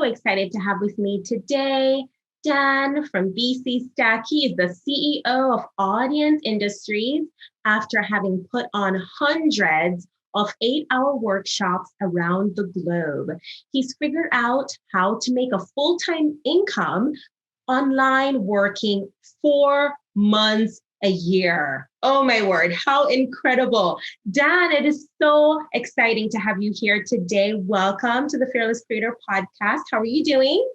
excited to have with me today Dan from BC Stack. He is the CEO of Audience Industries after having put on hundreds of 8-hour workshops around the globe. He's figured out how to make a full-time income online working 4 months a year. Oh my word, how incredible. Dan, it is so exciting to have you here today. Welcome to the Fearless Creator Podcast. How are you doing?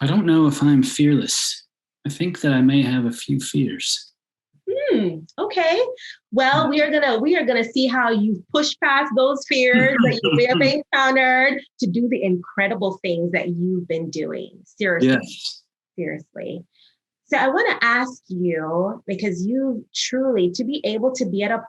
I don't know if I'm fearless. I think that I may have a few fears. Okay. Well, we are gonna see how you push past those fears that you may have encountered to do the incredible things that you've been doing. Seriously. Yes. Seriously. So I want to ask you, because you truly, to be able to be at a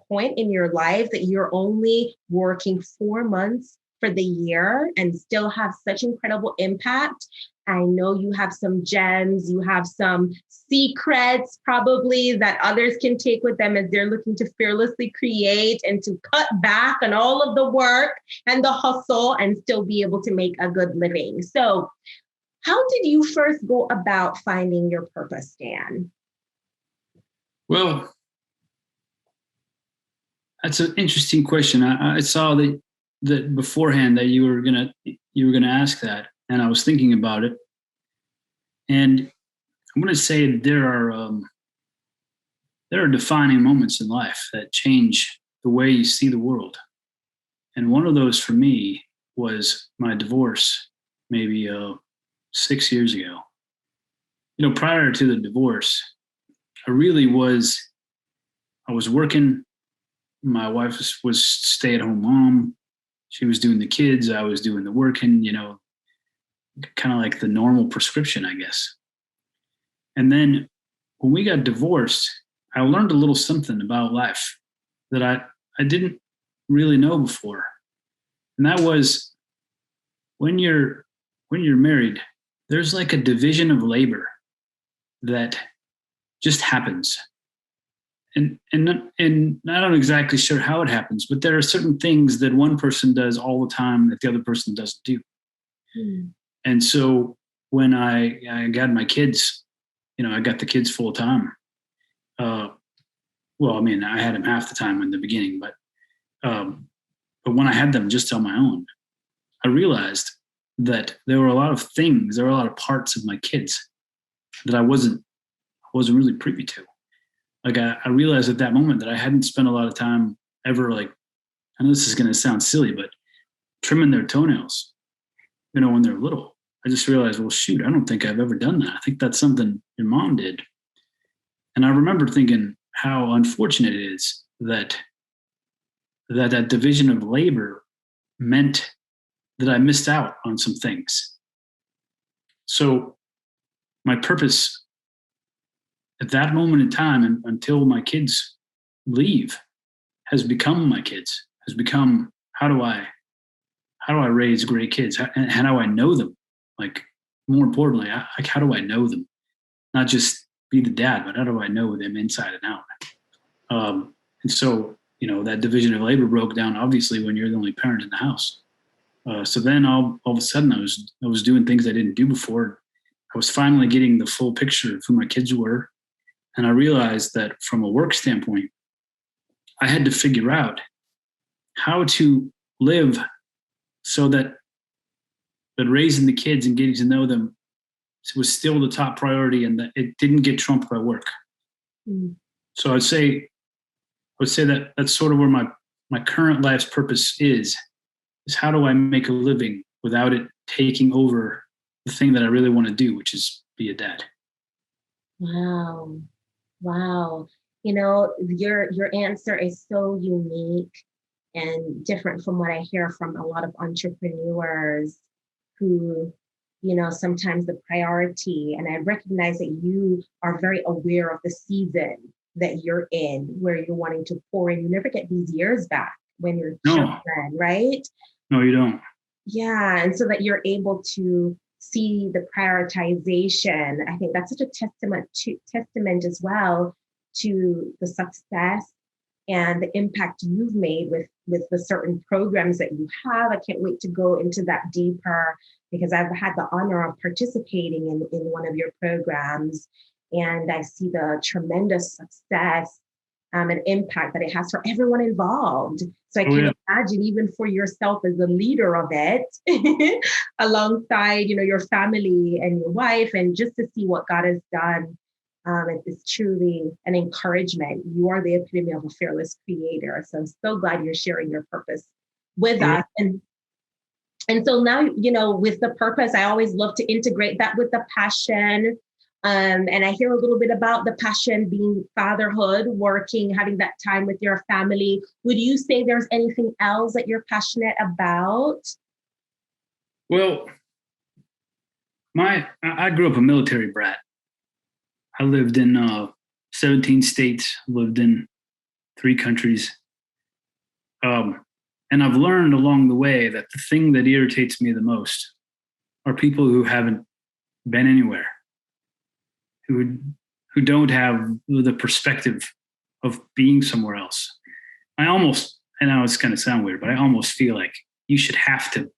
point in your life that you're only working 4 months for the year and still have such incredible impact. I know you have some gems, you have some secrets probably that others can take with them as they're looking to fearlessly create and to cut back on all of the work and the hustle and still be able to make a good living. So how did you first go about finding your purpose, Dan? Well, that's an interesting question. I saw that beforehand that you were gonna ask that, and I was thinking about it. And I'm gonna say that there are defining moments in life that change the way you see the world. And one of those for me was my divorce, maybe 6 years ago. You know, prior to the divorce, I was working. My wife was stay-at-home mom. She was doing the kids. I was doing the working, kind of like the normal prescription, I guess. And then when we got divorced, I learned a little something about life that I didn't really know before. And that was when you're married, there's like a division of labor that just happens. And I'm not exactly sure how it happens, but there are certain things that one person does all the time that the other person doesn't do. And so when I got my kids, I got the kids full time. I had them half the time in the beginning, but when I had them just on my own, I realized that there were a lot of parts of my kids that I wasn't really privy to. Like I realized at that moment that I hadn't spent a lot of time ever, I know this is going to sound silly, but trimming their toenails, when they're little. I just realized, well, shoot, I don't think I've ever done that. I think that's something your mom did. And I remember thinking how unfortunate it is that division of labor meant that I missed out on some things. So my purpose at that moment in time and until my kids leave has become how do I raise great kids? How do I know them? More importantly, how do I know them? Not just be the dad, but how do I know them inside and out? And so, that division of labor broke down, obviously, when you're the only parent in the house. So then all of a sudden I was doing things I didn't do before. I was finally getting the full picture of who my kids were. And I realized that from a work standpoint, I had to figure out how to live so that raising the kids and getting to know them was still the top priority and that it didn't get trumped by work. So I would say that that's sort of where my current life's purpose is how do I make a living without it taking over the thing that I really want to do, which is be a dad. Wow. Your answer is so unique and different from what I hear from a lot of entrepreneurs who, sometimes the priority, and I recognize that you are very aware of the season that you're in, where you're wanting to pour in. You never get these years back when you're children, right? No, you don't. Yeah. And so that you're able to see the prioritization. I think that's such a testament as well to the success and the impact you've made with the certain programs that you have. I can't wait to go into that deeper because I've had the honor of participating in one of your programs, and I see the tremendous success and impact that it has for everyone involved. So I can imagine, even for yourself as the leader of it, alongside, your family and your wife, and just to see what God has done. It's truly an encouragement. You are the epitome of a fearless creator. So I'm so glad you're sharing your purpose with us. And so now, with the purpose, I always love to integrate that with the passion. And I hear a little bit about the passion being fatherhood, working, having that time with your family. Would you say there's anything else that you're passionate about? Well, I grew up a military brat. I lived in 17 states, lived in 3 countries. And I've learned along the way that the thing that irritates me the most are people who haven't been anywhere, who don't have the perspective of being somewhere else. I know it's going to sound weird, but I almost feel like you should have to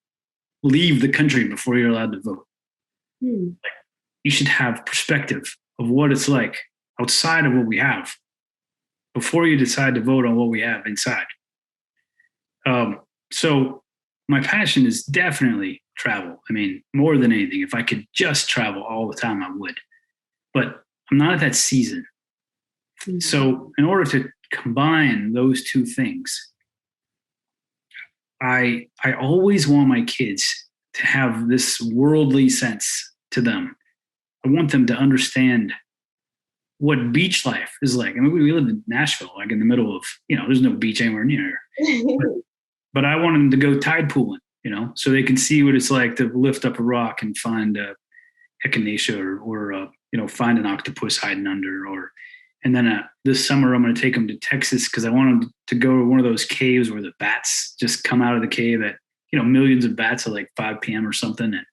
leave the country before you're allowed to vote. Like, you should have perspective of what it's like outside of what we have before you decide to vote on what we have inside. So my passion is definitely travel. I mean, more than anything, if I could just travel all the time, I would. But I'm not at that season. Mm-hmm. So in order to combine those two things, I always want my kids to have this worldly sense to them. I want them to understand what beach life is like. I mean, we live in Nashville, like in the middle of, there's no beach anywhere near. But I want them to go tide pooling, so they can see what it's like to lift up a rock and find a echinacea or find an octopus hiding under. And then this summer I'm going to take them to Texas because I want them to go to one of those caves where the bats just come out of the cave at, millions of bats at like 5 p.m. or something. And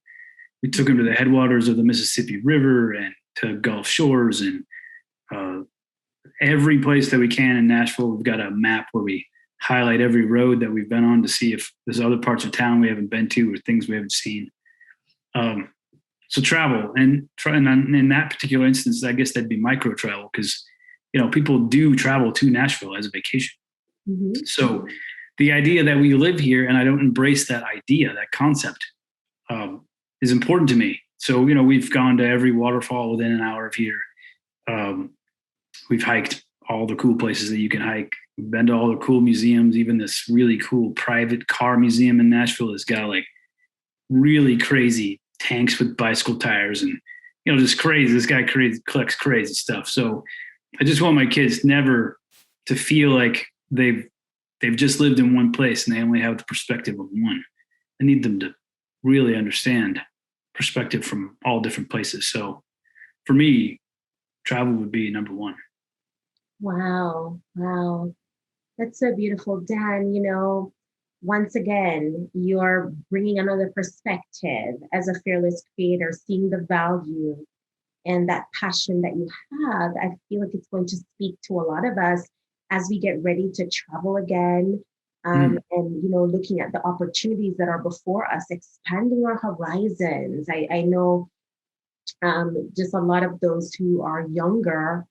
we took them to the headwaters of the Mississippi River and to Gulf Shores and every place that we can in Nashville. We've got a map where we highlight every road that we've been on to see if there's other parts of town we haven't been to or things we haven't seen. So travel and in that particular instance, I guess that'd be micro travel because, people do travel to Nashville as a vacation. Mm-hmm. So the idea that we live here and I don't embrace that idea, that concept, is important to me. So, we've gone to every waterfall within an hour of here. We've hiked all the cool places that you can hike. We've been to all the cool museums. Even this really cool private car museum in Nashville has got like really crazy tanks with bicycle tires and, just crazy. This guy collects crazy stuff. So I just want my kids never to feel like they've just lived in one place and they only have the perspective of one. I need them to really understand perspective from all different places. So for me, travel would be number one. Wow. That's so beautiful. Dan, once again, you're bringing another perspective as a fearless creator, seeing the value and that passion that you have. I feel like it's going to speak to a lot of us as we get ready to travel again. And, looking at the opportunities that are before us, expanding our horizons. I know just a lot of those who are younger,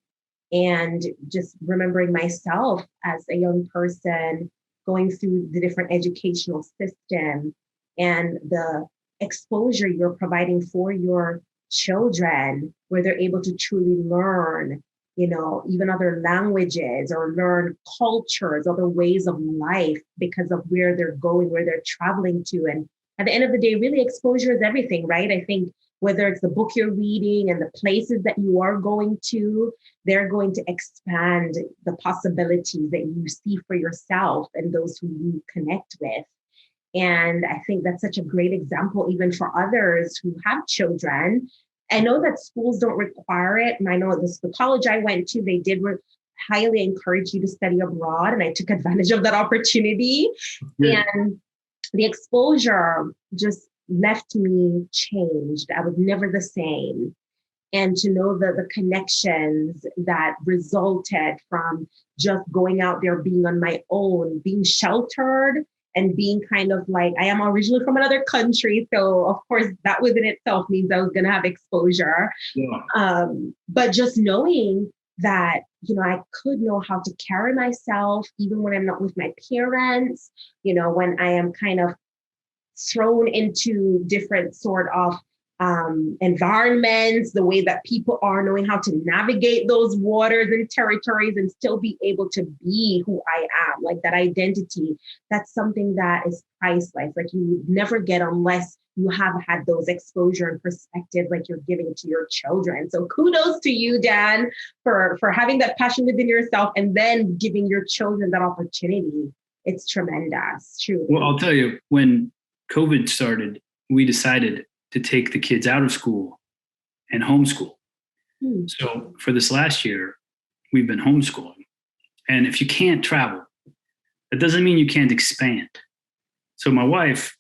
and just remembering myself as a young person going through the different educational system and the exposure you're providing for your children, where they're able to truly learn, even other languages or learn cultures, other ways of life because of where they're going, where they're traveling to. And at the end of the day, really exposure is everything, right? I think whether it's the book you're reading and the places that you are going to, they're going to expand the possibilities that you see for yourself and those who you connect with. And I think that's such a great example, even for others who have children. I know that schools don't require it. And I know the college I went to, they did highly encourage you to study abroad. And I took advantage of that opportunity. Yeah. And the exposure just left me changed. I was never the same. And to know the connections that resulted from just going out there, being on my own, being sheltered, and being kind of like, I am originally from another country. So of course that within itself means I was going to have exposure. Yeah. But just knowing that, I could know how to carry myself, even when I'm not with my parents, when I am kind of thrown into different sort of environments, the way that people are, knowing how to navigate those waters and territories and still be able to be who I am, like that identity. That's something that is priceless. Like you would never get unless you have had those exposure and perspective like you're giving to your children. So kudos to you, Dan, for having that passion within yourself and then giving your children that opportunity. It's tremendous, truly. Well, I'll tell you, when COVID started, we decided to take the kids out of school and homeschool. So for this last year, we've been homeschooling. And if you can't travel, that doesn't mean you can't expand. So my wife,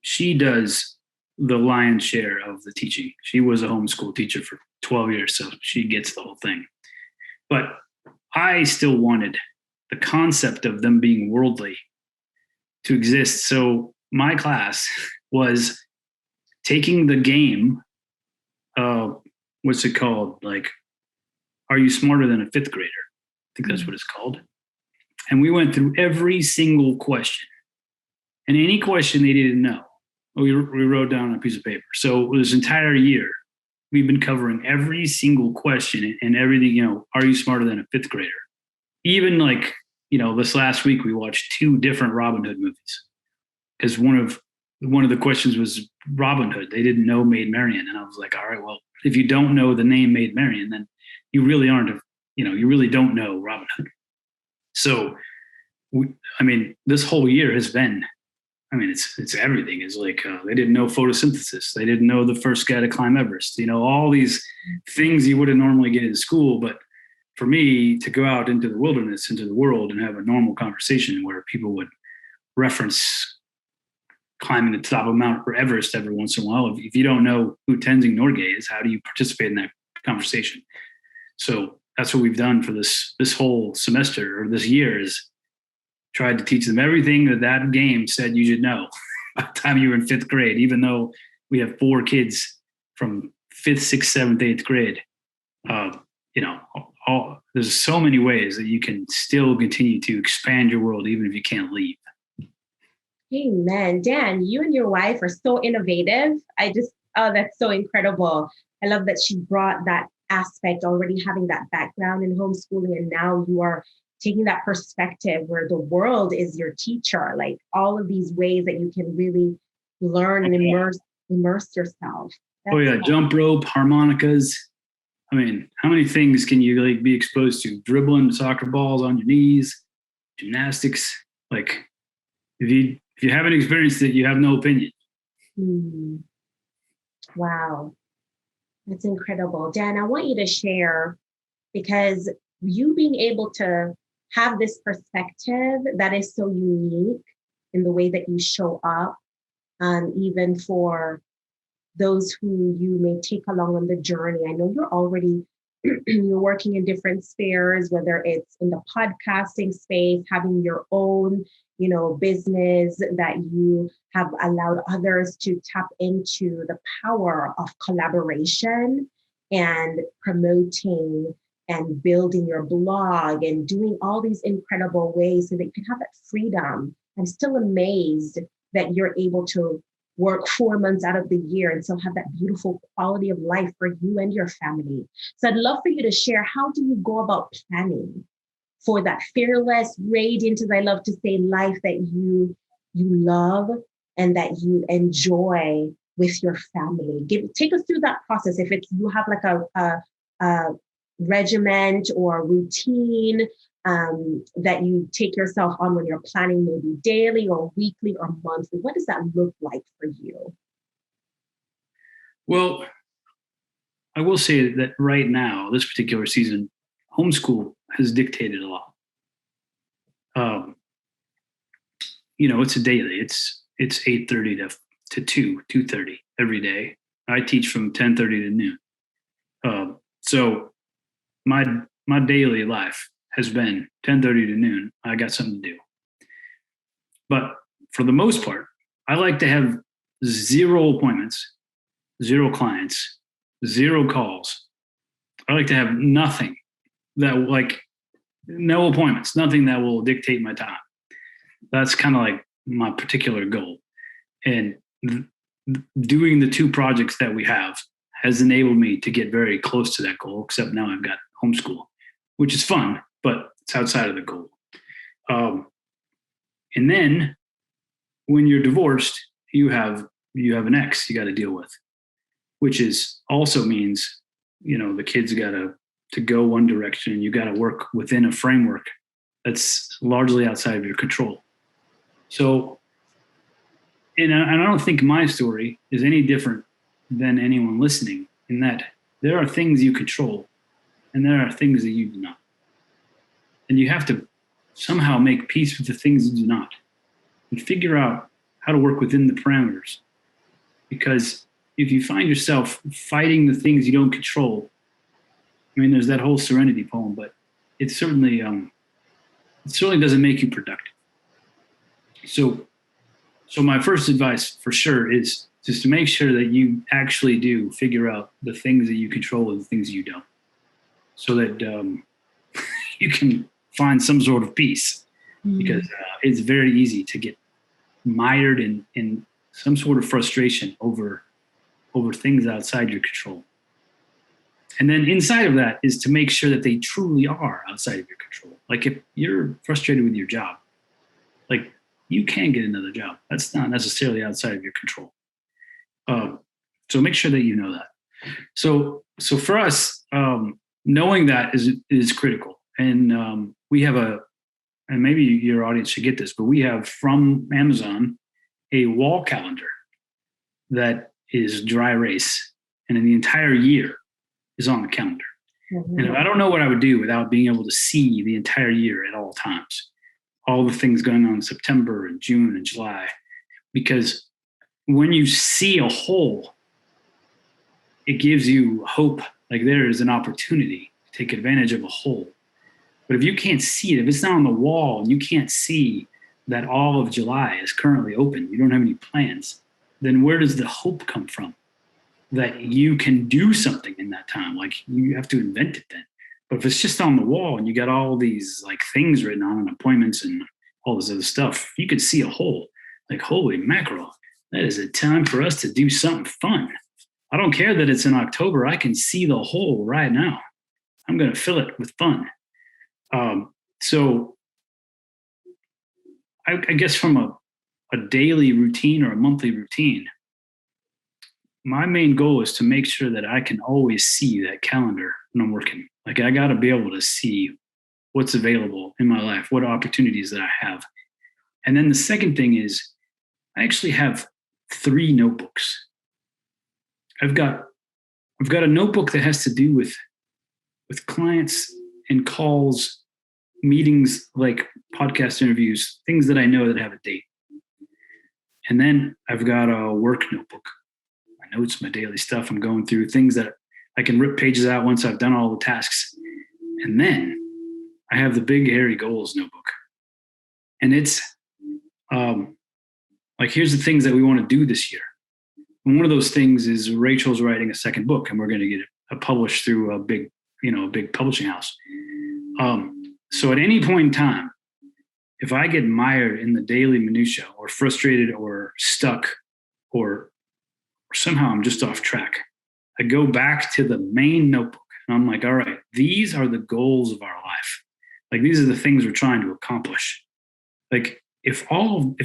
she does the lion's share of the teaching. She was a homeschool teacher for 12 years, so she gets the whole thing. But I still wanted the concept of them being worldly to exist. So my class was taking the game, what's it called? Like, Are You Smarter Than a Fifth Grader? I think that's what it's called. And we went through every single question. And any question they didn't know, we wrote down on a piece of paper. So this entire year, we've been covering every single question and everything, are you smarter than a fifth grader? Even like, this last week, we watched 2 different Robin Hood movies. Because one of the questions was Robin Hood. They didn't know Maid Marian. And I was like, all right, well, if you don't know the name Maid Marian, then you really you really don't know Robin Hood. So, this whole year has been, it's everything. It's like they didn't know photosynthesis. They didn't know the first guy to climb Everest. All these things you wouldn't normally get in school. But for me to go out into the wilderness, into the world and have a normal conversation where people would reference climbing the top of Mount Everest every once in a while. If you don't know who Tenzing Norgay is, how do you participate in that conversation? So that's what we've done for this whole semester or this year is tried to teach them everything that game said you should know by the time you were in 5th grade, even though we have 4 kids from 5th, 6th, 7th, 8th grade. There's so many ways that you can still continue to expand your world, even if you can't leave. Amen. Dan, you and your wife are so innovative. That's so incredible. I love that she brought that aspect, already having that background in homeschooling, and now you are taking that perspective where the world is your teacher, like all of these ways that you can really learn and immerse yourself. Jump rope, harmonicas. How many things can you be exposed to? Dribbling soccer balls on your knees, gymnastics. If you haven't experienced it, you have no opinion. Wow. That's incredible. Dan, I want you to share, because you being able to have this perspective that is so unique in the way that you show up, even for those who you may take along on the journey. I know you're already you're working in different spheres, whether it's in the podcasting space, having your own, business that you have allowed others to tap into the power of collaboration and promoting and building your blog and doing all these incredible ways so that you can have that freedom. I'm still amazed that you're able to work 4 months out of the year and still have that beautiful quality of life for you and your family. So I'd love for you to share, how do you go about planning for that fearless, radiant, as I love to say, life that you love and that you enjoy with your family? Take us through that process. If it's you have like a regiment or routine that you take yourself on when you're planning, maybe daily or weekly or monthly, what does that look like for you? Well, I will say that right now, this particular season, homeschool has dictated a lot. It's a daily. It's 8:30 to 2:30 every day. I teach from 10:30 to noon. So my daily life has been 10:30 to noon. I got something to do. But for the most part, I like to have 0 appointments, 0 clients, 0 calls. I like to have nothing no appointments, nothing that will dictate my time. That's kind of like my particular goal. And doing the 2 projects that we have has enabled me to get very close to that goal, except now I've got homeschool, which is fun, but it's outside of the goal. And then when you're divorced, you have an ex you got to deal with, which is also means, the kids got to go one direction, and you got to work within a framework that's largely outside of your control. So, and I don't think my story is any different than anyone listening, in that there are things you control and there are things that you do not. And you have to somehow make peace with the things you do not and figure out how to work within the parameters. Because if you find yourself fighting the things you don't control, there's that whole Serenity poem, but it certainly doesn't make you productive. So my first advice for sure is just to make sure that you actually do figure out the things that you control and the things you don't, so that you can find some sort of peace. Because it's very easy to get mired in some sort of frustration over things outside your control. And then inside of that is to make sure that they truly are outside of your control. Like if you're frustrated with your job, like you can get another job. That's not necessarily outside of your control. So make sure that you know that. So for us, knowing that is critical. And we have and maybe your audience should get this, but we have from Amazon a wall calendar that is dry erase, and in the entire year is on the calendar. Mm-hmm. And if I don't know what I would do without being able to see the entire year at all times, all the things going on in September and June and July, because when you see a whole, it gives you hope, like there is an opportunity to take advantage of a whole. But if you can't see it, if it's not on the wall and you can't see that all of July is currently open, you don't have any plans, then where does the hope come from that you can do something in that time? Like you have to invent it then. But if it's just on the wall and you got all these like things written on and appointments and all this other stuff, you could see a whole, like, holy mackerel, that is a time for us to do something fun. I don't care that it's in October. I can see the whole right now. I'm going to fill it with fun. So I guess from a daily routine or a monthly routine, my main goal is to make sure that I can always see that calendar when I'm working. Like I got to be able to see what's available in my life, what opportunities that I have. And then the second thing is I actually have 3 notebooks. I've got a notebook that has to do with clients and calls, meetings, like podcast interviews, things that I know that have a date. And then I've got a work notebook. My notes, my daily stuff. I'm going through things that I can rip pages out once I've done all the tasks. And then I have the big hairy goals notebook. And it's like, here's the things that we want to do this year. And one of those things is Rachel's writing a second book, and we're going to get it published through a big publishing house. So at any point in time, if I get mired in the daily minutia or frustrated or stuck or somehow I'm just off track, I go back to the main notebook and I'm like, all right, these are the goals of our life. Like these are the things we're trying to accomplish. Like if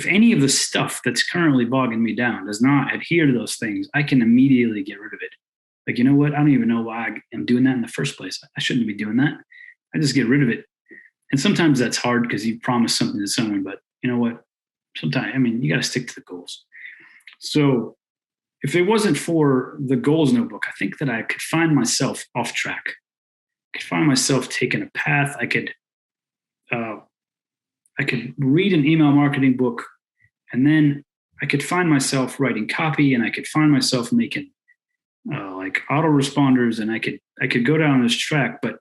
any of the stuff that's currently bogging me down does not adhere to those things, I can immediately get rid of it. Like, you know what? I don't even know why I am doing that in the first place. I shouldn't be doing that. I just get rid of it. And sometimes that's hard because you promise something to someone, but you know what? Sometimes, you got to stick to the goals. So if it wasn't for the goals notebook, I think that I could find myself off track. I could find myself taking a path. I could read an email marketing book, and then I could find myself writing copy, and I could find myself making like autoresponders, and I could go down this track. But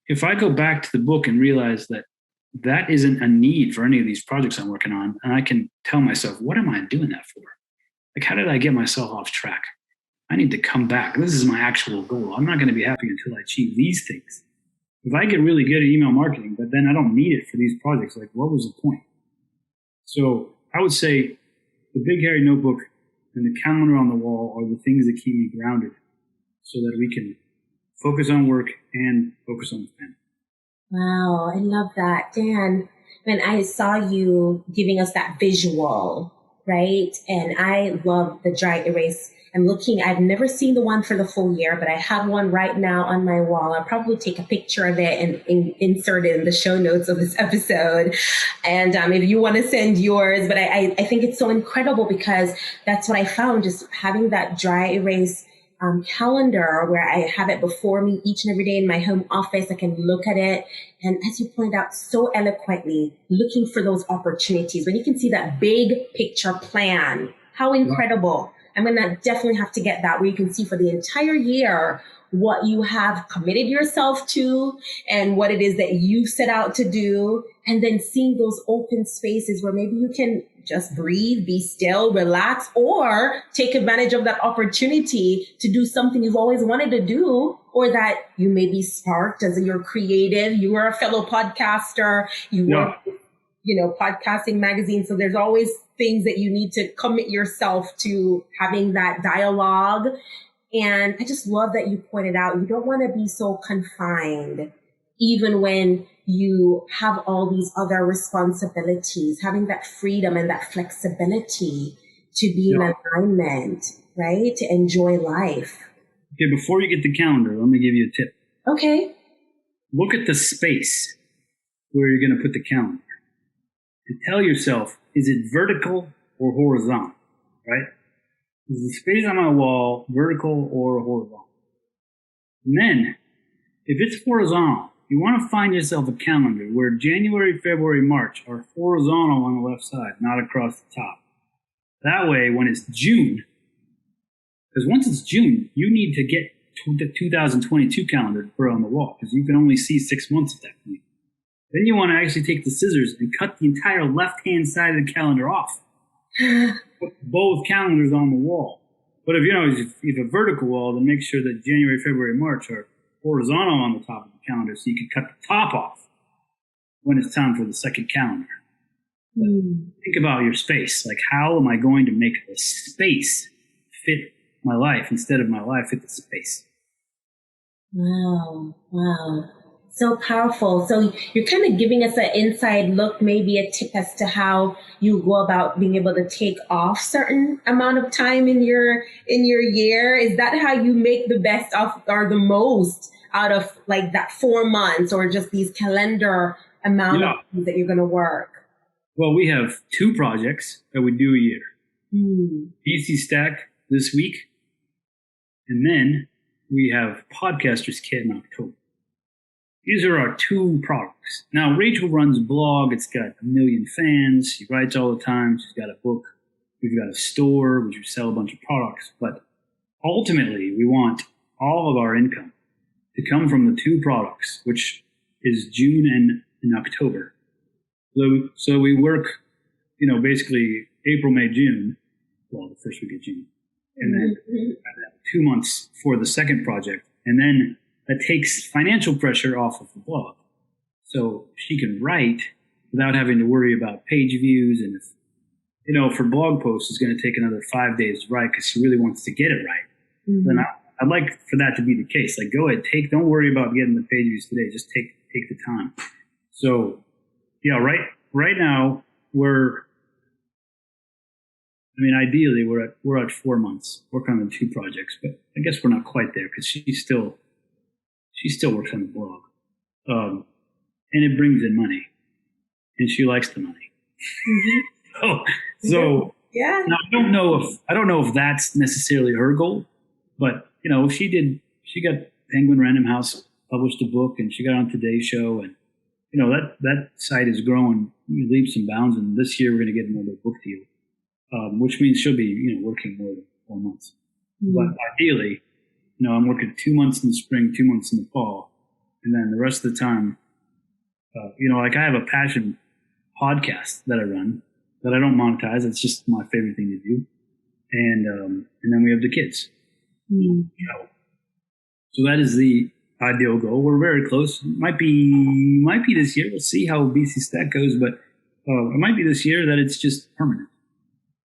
if I go back to the book and realize that that isn't a need for any of these projects I'm working on. And I can tell myself, what am I doing that for? Like, how did I get myself off track? I need to come back. This is my actual goal. I'm not going to be happy until I achieve these things. If I get really good at email marketing, but then I don't need it for these projects, like, what was the point? So I would say the Big Hairy Notebook and the calendar on the wall are the things that keep me grounded so that we can focus on work and focus on family. Wow, I love that. Dan, when I saw you giving us that visual, right? And I love the dry erase. I'm looking, I've never seen the one for the full year, but I have one right now on my wall. I'll probably take a picture of it and insert it in the show notes of this episode. And if you want to send yours, but I think it's so incredible because that's what I found, just having that dry erase calendar where I have it before me each and every day in my home office. I can look at it. And as you pointed out so eloquently, looking for those opportunities. When you can see that big picture plan, how incredible. I'm going to definitely have to get that where you can see for the entire year what you have committed yourself to and what it is that you set out to do. And then seeing those open spaces where maybe you can just breathe, be still, relax, or take advantage of that opportunity to do something you've always wanted to do, or that you may be sparked as you're creative. You are a fellow podcaster. You work, podcasting magazine. So there's always things that you need to commit yourself to having that dialogue. And I just love that you pointed out, you don't want to be so confined, even when you have all these other responsibilities, having that freedom and that flexibility to be in alignment, right? To enjoy life. Okay, before you get the calendar, let me give you a tip. Okay. Look at the space where you're going to put the calendar. And tell yourself, is it vertical or horizontal, right? Is the space on my wall vertical or horizontal? And then, if it's horizontal, you want to find yourself a calendar where January, February, March are horizontal on the left side, not across the top. That way, when it's June, because once it's June, you need to get to the 2022 calendar to put on the wall, because you can only see 6 months at that point. Then you want to actually take the scissors and cut the entire left-hand side of the calendar off. Put both calendars on the wall. But if you have a vertical wall, then make sure that January, February, March are horizontal on the top of the calendar so you can cut the top off when it's time for the second calendar. Think about your space. Like, how am I going to make the space fit my life instead of my life fit the space? Wow. So powerful. So you're kind of giving us an inside look, maybe a tip as to how you go about being able to take off certain amount of time in your year. Is that how you make the best of or the most out of like that 4 months or just these calendar amount of things that you're going to work? Well, we have 2 projects that we do a year. PC Stack this week. And then we have Podcaster's Kit in October. These are our 2 products. Now, Rachel runs a blog. It's got 1 million fans. She writes all the time. She's got a book. We've got a store, which we sell a bunch of products. But ultimately, we want all of our income to come from the 2 products, which is June and October. So we work, basically April, May, June. Well, the first week of June. And then 2 months for the second project. And then that takes financial pressure off of the blog. So she can write without having to worry about page views. And if, for blog posts, it's going to take another 5 days to write because she really wants to get it right. Then I'd like for that to be the case. Like, go ahead, don't worry about getting the page views today. Just take the time. So, right now ideally we're at 4 months working on the 2 projects, but I guess we're not quite there because she still works on the blog, and it brings in money, and she likes the money. So yeah. Now, I don't know if that's necessarily her goal, but she got Penguin Random House published a book, and she got on Today's Show, and that site is growing leaps and bounds. And this year we're going to get another book deal, which means she'll be working more than 4 months. But ideally, I'm working 2 months in the spring, 2 months in the fall, and then the rest of the time Like I have a passion podcast that I run that I don't monetize. It's just my favorite thing to do. And then we have the kids. Mm. So that is the ideal goal. We're very close. Might be this year. We'll see how BC Stack goes, but it might be this year that it's just permanent.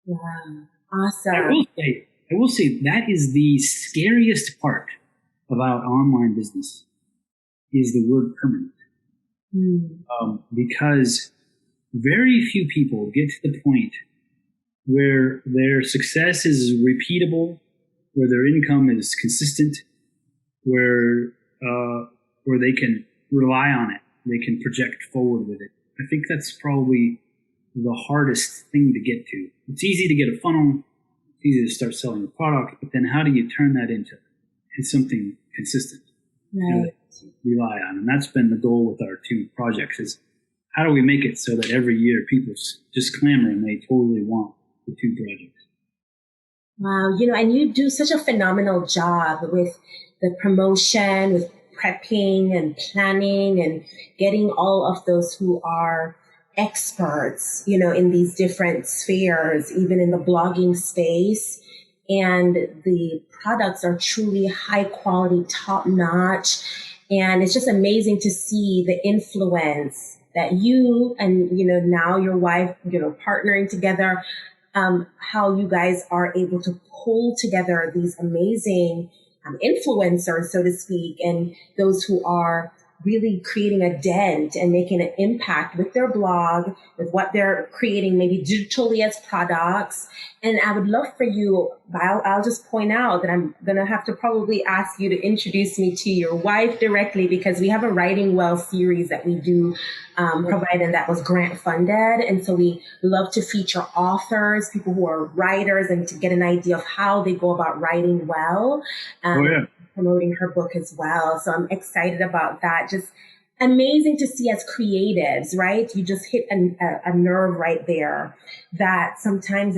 Wow. Awesome. I will say that is the scariest part about online business is the word permanent. Because very few people get to the point where their success is repeatable, where their income is consistent, where they can rely on it, they can project forward with it. I think that's probably the hardest thing to get to. It's easy to get a funnel, it's easy to start selling a product, but then how do you turn that into something consistent? Right. Rely on. And that's been the goal with our two projects is how do we make it so that every year people just clamor and they totally want the two projects. Wow. And you do such a phenomenal job with the promotion, with prepping and planning and getting all of those who are experts, in these different spheres, even in the blogging space. And the products are truly high quality, top notch. And it's just amazing to see the influence that you and, now your wife, partnering together, how you guys are able to pull together these amazing influencers, so to speak, and those who are really creating a dent and making an impact with their blog, with what they're creating, maybe digitally as products. And I would love for you, I'll just point out that I'm going to have to probably ask you to introduce me to your wife directly, because we have a Writing Well series that we do provide, and that was grant funded. And so we love to feature authors, people who are writers, and to get an idea of how they go about writing well. Promoting her book as well. So I'm excited about that. Just amazing to see as creatives, right? You just hit a nerve right there that sometimes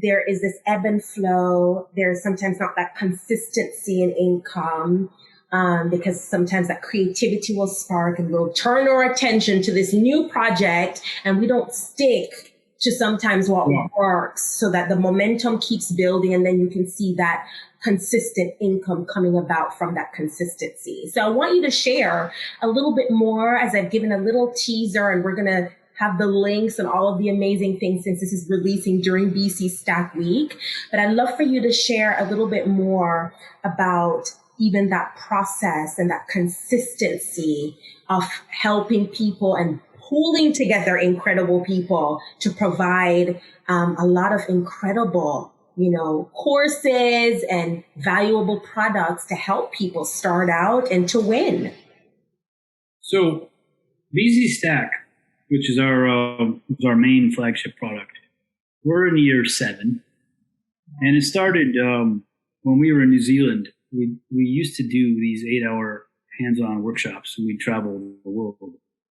there is this ebb and flow. There's sometimes not that consistency in income, because sometimes that creativity will spark and we'll turn our attention to this new project and we don't stick to sometimes what works, so that the momentum keeps building, and then you can see that consistent income coming about from that consistency. So I want you to share a little bit more, as I've given a little teaser, and we're going to have the links and all of the amazing things since this is releasing during BC Stack Week. But I'd love for you to share a little bit more about even that process and that consistency of helping people and pulling together incredible people to provide a lot of incredible, courses and valuable products to help people start out and to win. So BZ Stack, which is our main flagship product, we're in year 7, and it started when we were in New Zealand. We used to do these 8-hour hands-on workshops, and we'd travel the world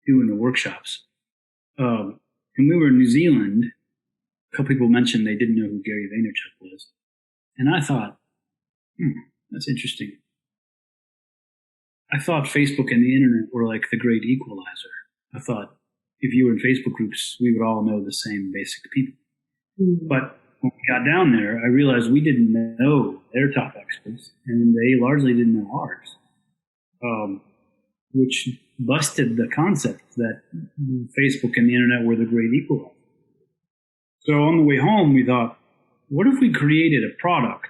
doing the workshops. And we were in New Zealand. A couple people mentioned they didn't know who Gary Vaynerchuk was. And I thought, that's interesting. I thought Facebook and the internet were like the great equalizer. I thought if you were in Facebook groups, we would all know the same basic people. Mm-hmm. But when we got down there, I realized we didn't know their top experts, and they largely didn't know ours, which busted the concept that Facebook and the internet were the great equalizer. So on the way home, we thought, what if we created a product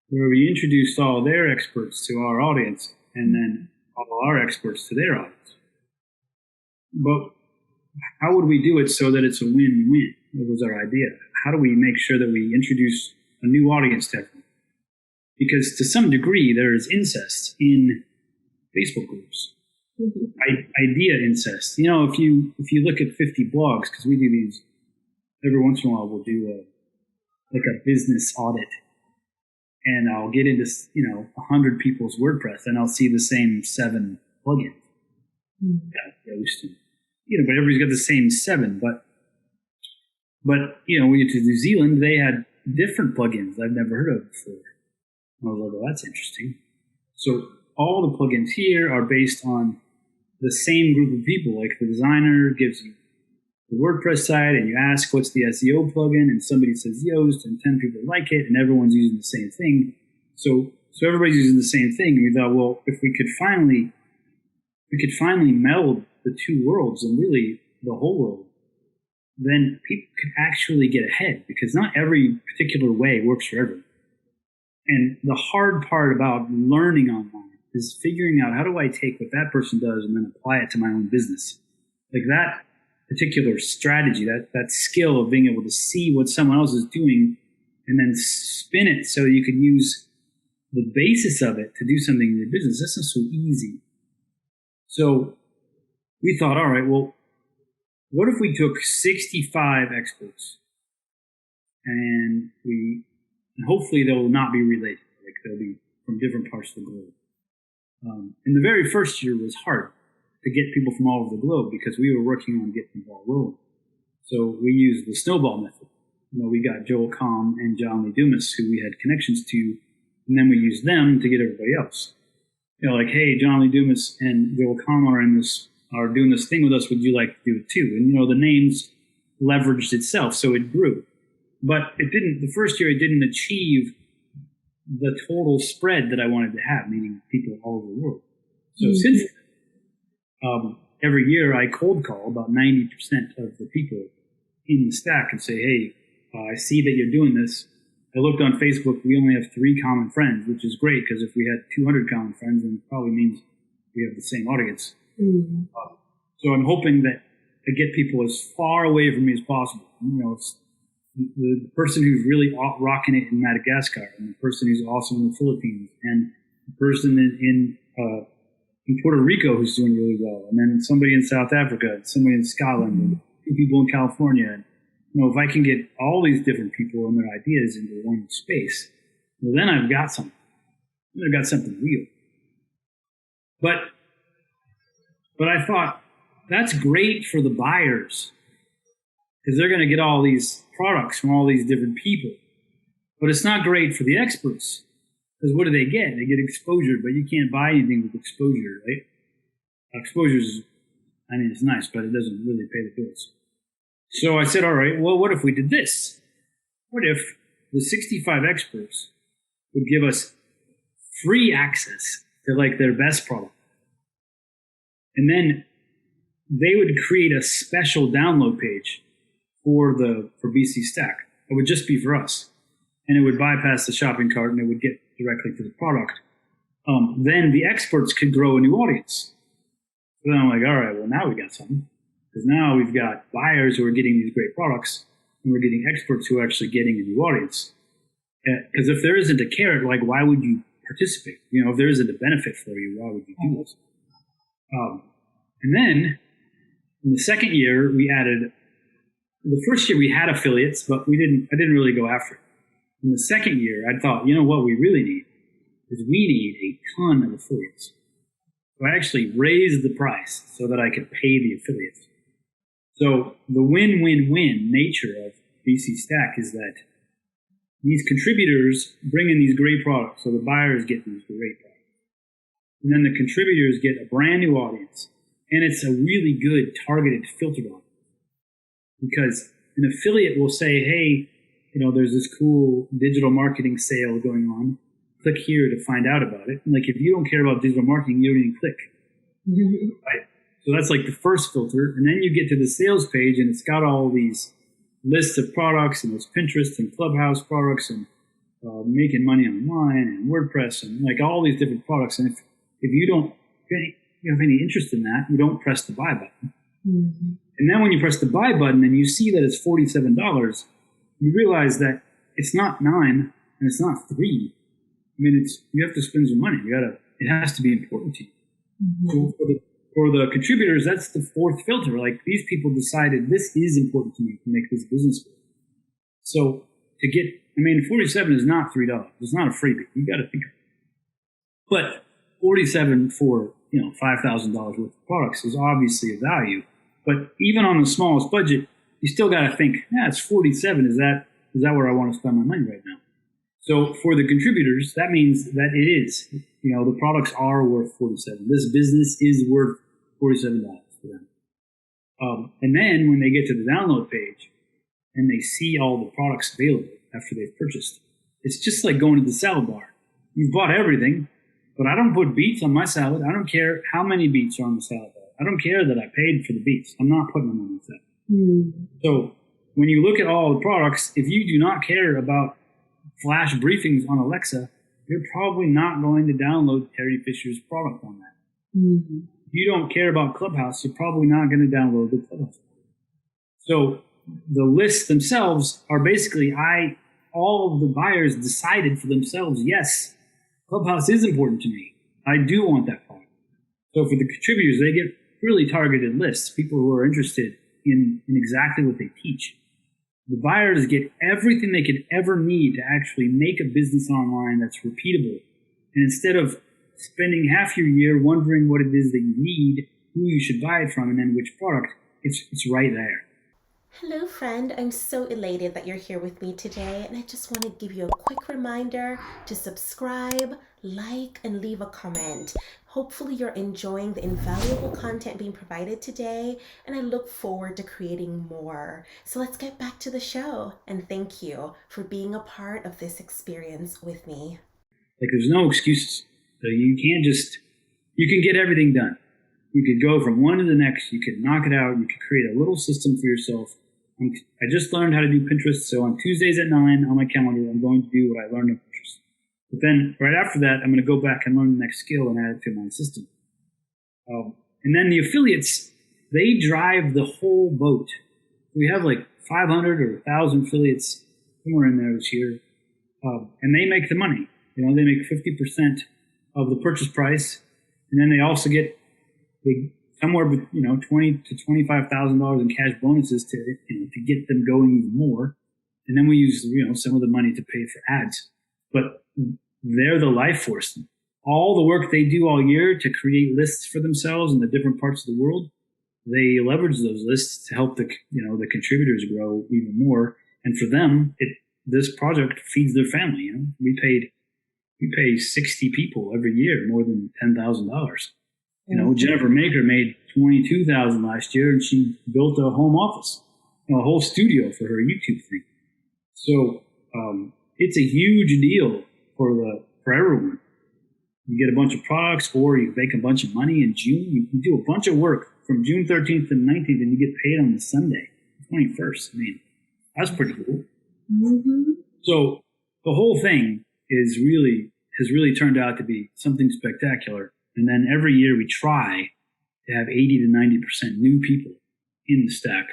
where we introduced all their experts to our audience and then all our experts to their audience? But how would we do it so that it's a win-win? That was our idea. How do we make sure that we introduce a new audience to everyone? Because to some degree, there is incest in Facebook groups. Idea incest. If you look at 50 blogs, because we do these every once in a while, we'll do a business audit, and I'll get into 100 people's WordPress, and I'll see the same 7 plugins. But everybody's got the same 7. But we get to New Zealand, they had different plugins I've never heard of before. I was like, well, that's interesting. So all the plugins here are based on the same group of people. Like the designer gives you the WordPress site and you ask what's the SEO plugin, and somebody says Yoast, and 10 people like it, and everyone's using the same thing. So everybody's using the same thing. And we thought, well, if we could finally meld the two worlds, and really the whole world, then people could actually get ahead, because not every particular way works for everyone. And the hard part about learning online is figuring out, how do I take what that person does and then apply it to my own business? Like that particular strategy, that skill of being able to see what someone else is doing and then spin it so you can use the basis of it to do something in your business. That's not so easy. So we thought, all right, well, what if we took 65 experts and hopefully they'll not be related, like they'll be from different parts of the globe. And the very first year was hard to get people from all over the globe, because we were working on getting the ball rolling. So we used the snowball method. We got Joel Comm and John Lee Dumas, who we had connections to, and then we used them to get everybody else. Like, hey, John Lee Dumas and Joel Comm are doing this thing with us. Would you like to do it too? And the names leveraged itself, so it grew. But it didn't. The first year, it didn't achieve the total spread that I wanted to have, meaning people all over the world. So since every year I cold call about 90% of the people in the stack and say, hey, I see that you're doing this. I looked on Facebook. We only have 3 common friends, which is great, because if we had 200 common friends, then it probably means we have the same audience. Mm-hmm. So I'm hoping that I get people as far away from me as possible. It's the person who's really rocking it in Madagascar, and the person who's awesome in the Philippines, and the person in Puerto Rico who's doing really well, and then somebody in South Africa, and somebody in Scotland, and 2 people in California. And, if I can get all these different people and their ideas into one space, well, then I've got something. I've got something real. But I thought, that's great for the buyers, because they're going to get all these products from all these different people. But it's not great for the experts, because what do they get? They get exposure, but you can't buy anything with exposure, right? Exposure is, it's nice, but it doesn't really pay the bills. So I said, all right, well, what if we did this? What if the 65 experts would give us free access to their best product? And then they would create a special download page for BC Stack. It would just be for us. And it would bypass the shopping cart, and it would get directly to the product. Then the experts could grow a new audience. So then I'm like, all right, well, now we got something. Because now we've got buyers who are getting these great products, and we're getting experts who are actually getting a new audience. Because if there isn't a carrot, why would you participate? If there isn't a benefit for you, why would you do this? And then in the second year, we added. The first year we had affiliates, but I didn't really go after it. In the second year, I thought, what we really need is we need a ton of affiliates. So I actually raised the price so that I could pay the affiliates. So the win-win-win nature of BC Stack is that these contributors bring in these great products, so the buyers get these great products. And then the contributors get a brand new audience, and it's a really good targeted filtered audience. Because an affiliate will say, hey, there's this cool digital marketing sale going on. Click here to find out about it. And if you don't care about digital marketing, you don't even click. Mm-hmm. Right? So that's the first filter. And then you get to the sales page, and it's got all these lists of products, and there's Pinterest and Clubhouse products, and making money online, and WordPress, and all these different products. And if you don't have any interest in that, you don't press the buy button. Mm-hmm. And then when you press the buy button and you see that it's $47, you realize that it's not $9 and it's not $3. You have to spend some money. It has to be important to you. Mm-hmm. So for the contributors, that's the fourth filter. These people decided this is important to me to make this business work. So to get, 47 is not $3. It's not a freebie. You got to think of it. But 47 for, $5,000 worth of products is obviously a value. But even on the smallest budget, you still got to think, it's 47. Is that where I want to spend my money right now? So for the contributors, that means that it is, the products are worth 47. This business is worth $47 for them. And then when they get to the download page and they see all the products available after they've purchased, it's just like going to the salad bar. You've bought everything, but I don't put beets on my salad. I don't care how many beets are on the salad bar. I don't care that I paid for the beets. I'm not putting them on the salad. So when you look at all the products, if you do not care about flash briefings on Alexa, you're probably not going to download Terry Fisher's product on that. If you don't care about Clubhouse, you're probably not going to download the Clubhouse. So the lists themselves are basically, all of the buyers decided for themselves, yes, Clubhouse is important to me. I do want that product. So for the contributors, they get really targeted lists, people who are interested in exactly what they teach. The buyers get everything they could ever need to actually make a business online that's repeatable. And instead of spending half your year wondering what it is that you need, who you should buy it from, and then which product, it's right there. Hello friend, I'm so elated that you're here with me today, and I just want to give you a quick reminder to subscribe, like, and leave a comment. Hopefully you're enjoying the invaluable content being provided today, and I look forward to creating more. So let's get back to the show, and thank you for being a part of this experience with me. Like, there's no excuses. So you can get everything done. You could go from one to the next. You could knock it out. You could create a little system for yourself. I just learned how to do Pinterest, so on Tuesdays at 9 on my calendar, I'm going to do what I learned on Pinterest. But then right after that, I'm going to go back and learn the next skill and add it to my system. And then the affiliates, they drive the whole boat. We have like 500 or 1,000 affiliates somewhere in there this year, and they make the money. They make 50% of the purchase price, and then they also get somewhere $20,000 to $25,000 in cash bonuses to get them going even more. And then we use some of the money to pay for ads. But they're the life force. All the work they do all year to create lists for themselves in the different parts of the world, they leverage those lists to help the contributors grow even more. And for them, this project feeds their family. We pay 60 people every year more than $10,000. Jennifer Maker made $22,000 last year, and she built a home office, a whole studio for her YouTube thing. So it's a huge deal for everyone. You get a bunch of products, or you make a bunch of money in June. You can do a bunch of work from June 13th to 19th, and you get paid on the Sunday, 21st. I mean, that's pretty cool. So the whole thing has really turned out to be something spectacular. And then every year we try to have 80 to 90% new people in the stack.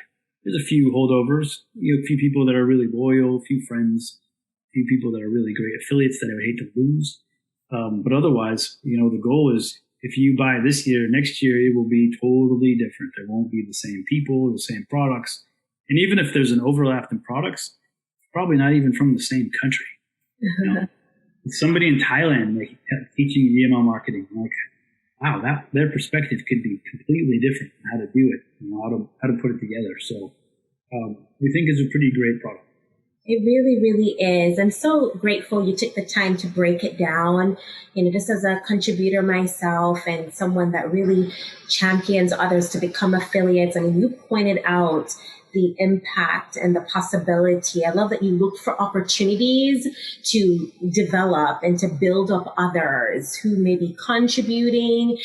There's a few holdovers, a few people that are really loyal, a few friends, a few people that are really great affiliates that I would hate to lose. But otherwise, the goal is if you buy this year, next year it will be totally different. There won't be the same people, the same products. And even if there's an overlap in products, it's probably not even from the same country. Somebody in Thailand teaching email marketing, wow, their perspective could be completely different on how to do it, how to put it together. So we think it's a pretty great product. It really, really is. I'm so grateful you took the time to break it down. Just as a contributor myself and someone that really champions others to become affiliates. I mean, you pointed out the impact and the possibility. I love that you look for opportunities to develop and to build up others who may be contributing.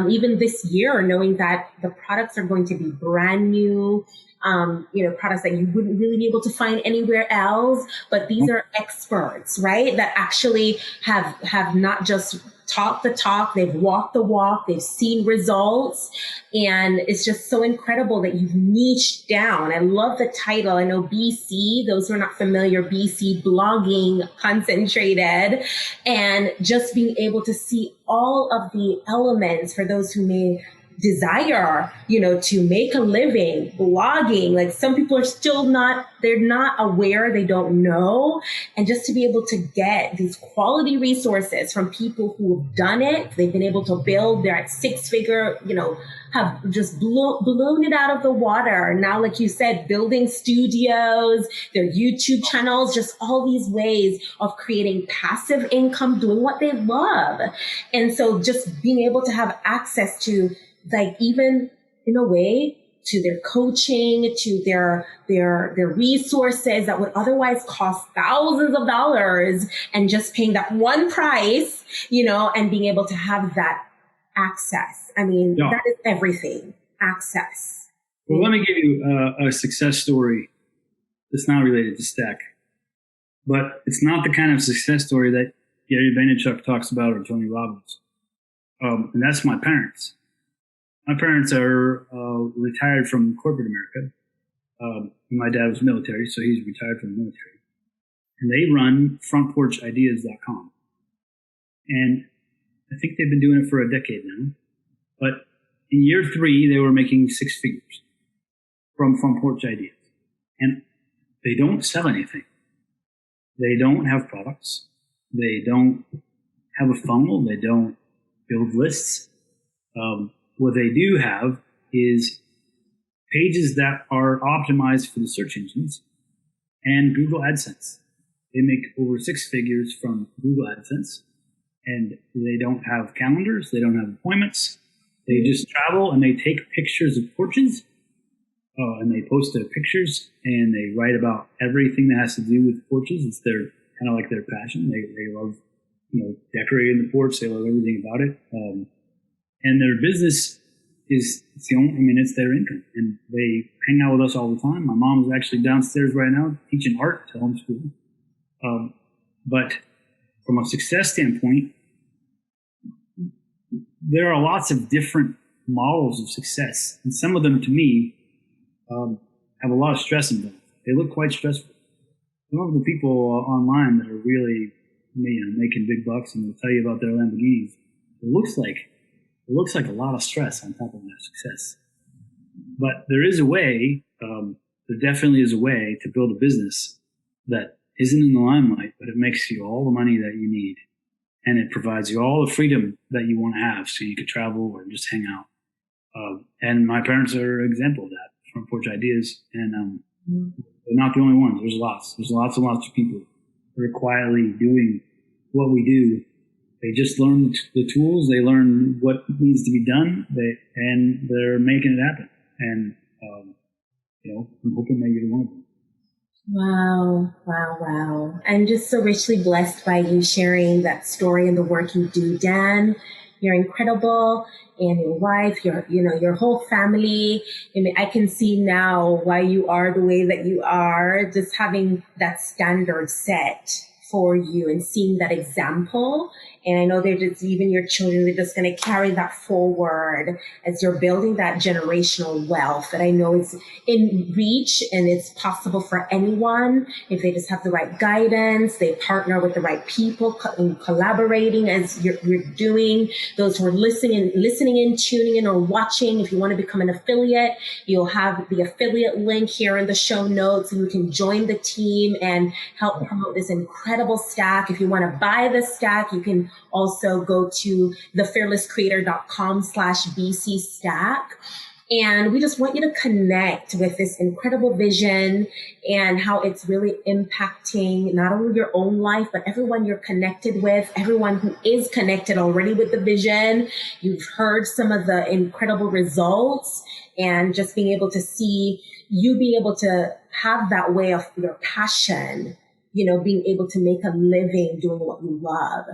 Even this year, knowing that the products are going to be brand new, products that you wouldn't really be able to find anywhere else, but these are experts, right? That actually have not just talked the talk, they've walked the walk, they've seen results. And it's just so incredible that you've niched down. I love the title. I know BC, those who are not familiar, BC blogging concentrated, and just being able to see all of the elements for those who may desire, to make a living blogging. Like, some people are still they're not aware, they don't know. And just to be able to get these quality resources from people who have done it, they've been able to build, they're at 6-figure, have just blown it out of the water. Now, like you said, building studios, their YouTube channels, just all these ways of creating passive income, doing what they love. And so just being able to have access to like even in a way to their coaching, to their resources that would otherwise cost thousands of dollars, and just paying that one price, and being able to have that access. I mean, that is everything. Access. Well, let me give you a success story that's not related to Stack, but it's not the kind of success story that Gary Vaynerchuk talks about or Tony Robbins. And that's my parents. My parents are retired from corporate America. My dad was military, so he's retired from the military. And they run frontporchideas.com. And I think they've been doing it for a decade now. But in year 3, they were making 6 figures from Front Porch Ideas. And they don't sell anything. They don't have products. They don't have a funnel. They don't build lists. What they do have is pages that are optimized for the search engines and Google AdSense. They make over 6 figures from Google AdSense, and they don't have calendars. They don't have appointments. They just travel and they take pictures of porches, and they post their pictures, and they write about everything that has to do with porches. It's their kind of like their passion. They love, decorating the porch. They love everything about it. And their business is it's their income, and they hang out with us all the time. My mom's actually downstairs right now teaching art to homeschool. But from a success standpoint, there are lots of different models of success, and some of them, to me, have a lot of stress in them. They look quite stressful. Some of the people online that are really, making big bucks and will tell you about their Lamborghinis, it looks like a lot of stress on top of their success. But there is a way, there definitely is a way to build a business that isn't in the limelight, but it makes you all the money that you need. And it provides you all the freedom that you want to have, so you could travel or just hang out. And my parents are an example of that, Front Porch Ideas. And they're not the only ones. There's lots and lots of people that are quietly doing what we do. They just learn the tools. They learn what needs to be done, and they're making it happen. And, I'm hoping that you're one of them. Wow. I'm just so richly blessed by you sharing that story and the work you do, Dan. You're incredible. And your wife, your whole family. I mean, I can see now why you are the way that you are, just having that standard set for you and seeing that example. And I know even your children, they're just going to carry that forward as you're building that generational wealth that I know is in reach, and it's possible for anyone if they just have the right guidance, they partner with the right people, collaborating as you're doing. Those who are listening in, tuning in, or watching, if you want to become an affiliate, you'll have the affiliate link here in the show notes, and you can join the team and help promote this incredible stack. If you want to buy the stack, you can also go to thefearlesscreator.com/BC stack. And we just want you to connect with this incredible vision and how it's really impacting not only your own life, but everyone you're connected with, everyone who is connected already with the vision. You've heard some of the incredible results, and just being able to see you be able to have that way of your passion, being able to make a living doing what you love.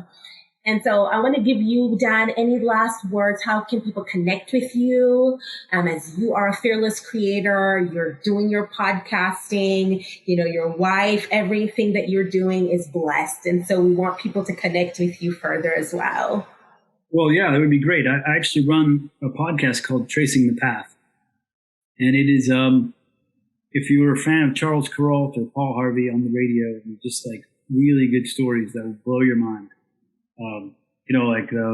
And so I want to give you, Dan, any last words? How can people connect with you? As you are a fearless creator, you're doing your podcasting, your wife, everything that you're doing is blessed. And so we want people to connect with you further as well. Well, yeah, that would be great. I actually run a podcast called Tracing the Path. And it is, if you were a fan of Charles Kuralt or Paul Harvey on the radio, just like really good stories that will blow your mind.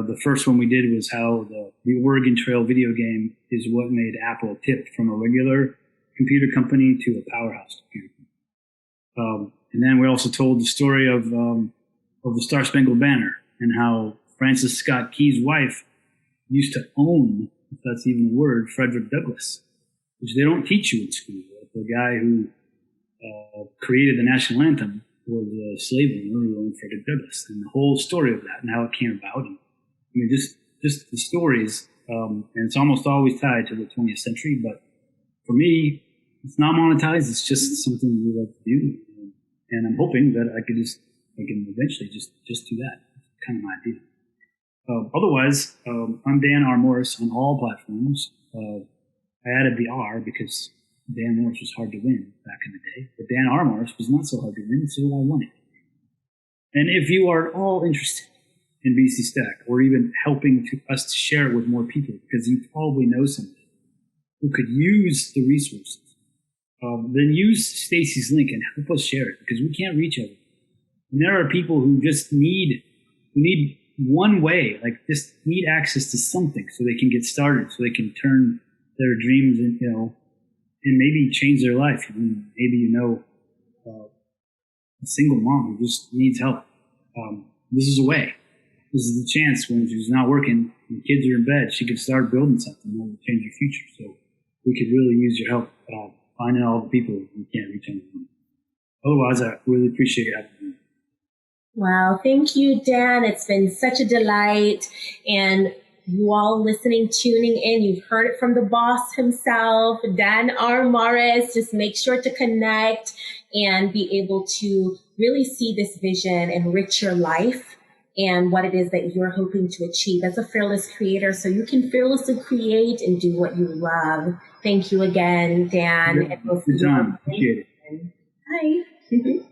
The first one we did was how the Oregon Trail video game is what made Apple tip from a regular computer company to a powerhouse computer company. And then we also told the story of the Star Spangled Banner and how Francis Scott Key's wife used to own, if that's even a word, Frederick Douglass, which they don't teach you in school. The guy who created the national anthem was a slave owner, Frederick Douglass, and the whole story of that and how it came about. And, just the stories and it's almost always tied to the 20th century. But for me, it's not monetized. It's just something we like to do, and I'm hoping that I can eventually just do that. That's kind of my idea. Otherwise, I'm Dan R. Morris on all platforms. I added the R because Dan Morris was hard to win back in the day, but Dan R. Morris was not so hard to win, so I won it. And if you are at all interested in BC Stack, or even helping us to share it with more people, because you probably know somebody who could use the resources, then use Stacy's link and help us share it, because we can't reach everyone. And there are people who just need one way, like just need access to something so they can get started, so they can turn their dreams and and maybe change their life. Maybe a single mom who just needs help. This is a way. This is the chance when she's not working and the kids are in bed, she could start building something that will change your future. So we could really use your help finding all the people who can't reach anyone. Otherwise, I really appreciate having you. Wow. Thank you, Dan. It's been such a delight. And you all listening, tuning in, you've heard it from the boss himself, Dan R. Morris. Just make sure to connect and be able to really see this vision enrich your life and what it is that you're hoping to achieve as a fearless creator, so you can fearlessly create and do what you love. Thank you again, Dan. Good time. Appreciate it. Bye.